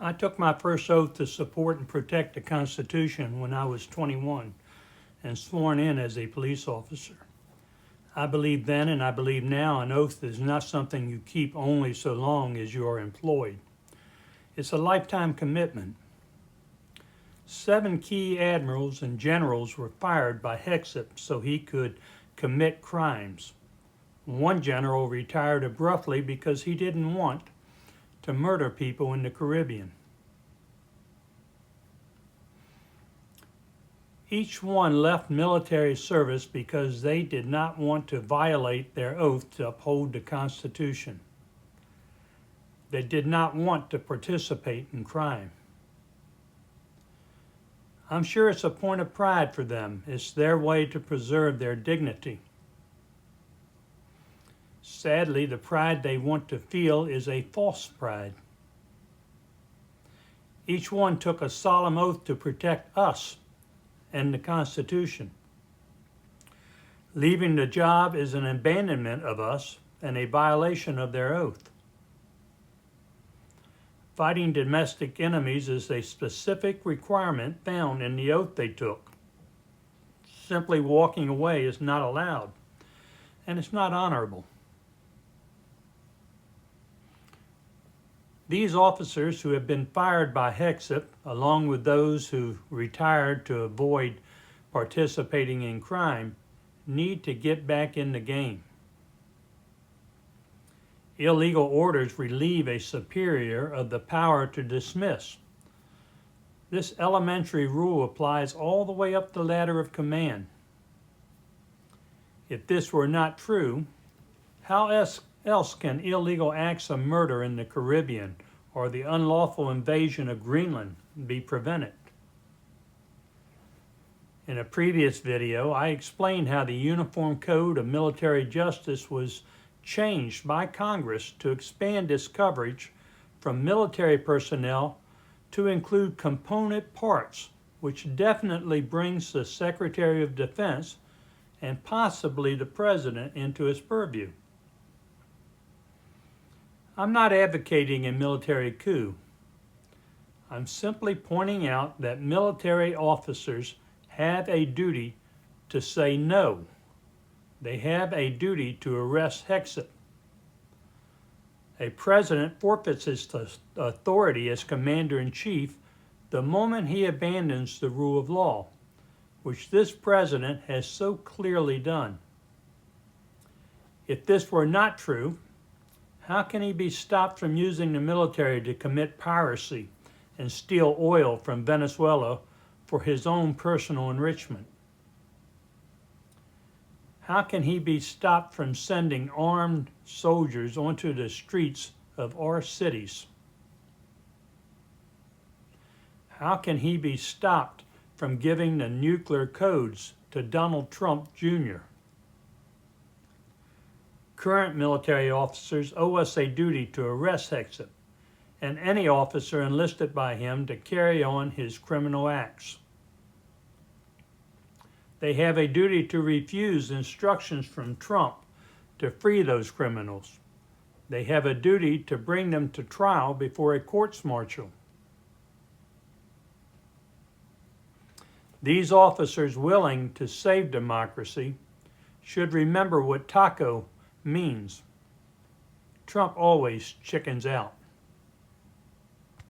I took my first oath to support and protect the Constitution when I was 21 and sworn in as a police officer. I believed then and I believe now an oath is not something you keep only so long as you are employed. It's a lifetime commitment. 7 key admirals and generals were fired by Hexit so he could commit crimes. One general retired abruptly because he didn't want to murder people in the Caribbean. Each one left military service because they did not want to violate their oath to uphold the Constitution. They did not want to participate in crime. I'm sure it's a point of pride for them. It's their way to preserve their dignity. Sadly, the pride they want to feel is a false pride. Each one took a solemn oath to protect us and the Constitution. Leaving the job is an abandonment of us and a violation of their oath. Fighting domestic enemies is a specific requirement found in the oath they took. Simply walking away is not allowed, and it's not honorable. These officers who have been fired by Hexit, along with those who retired to avoid participating in crime, need to get back in the game. Illegal orders relieve a superior of the power to dismiss. This elementary rule applies all the way up the ladder of command. If this were not true, how else can illegal acts of murder in the Caribbean or the unlawful invasion of Greenland be prevented? In a previous video, I explained how the Uniform Code of Military Justice was changed by Congress to expand its coverage from military personnel to include component parts, which definitely brings the Secretary of Defense and possibly the President into its purview. I'm not advocating a military coup. I'm simply pointing out that military officers have a duty to say no. They have a duty to arrest Hexit. A president forfeits his authority as commander-in-chief the moment he abandons the rule of law, which this president has so clearly done. If this were not true, how can he be stopped from using the military to commit piracy and steal oil from Venezuela for his own personal enrichment? How can he be stopped from sending armed soldiers onto the streets of our cities? How can he be stopped from giving the nuclear codes to Donald Trump Jr.? Current military officers owe us a duty to arrest Hexit and any officer enlisted by him to carry on his criminal acts. They have a duty to refuse instructions from Trump to free those criminals. They have a duty to bring them to trial before a court-martial. These officers willing to save democracy should remember what taco means. Trump always chickens out.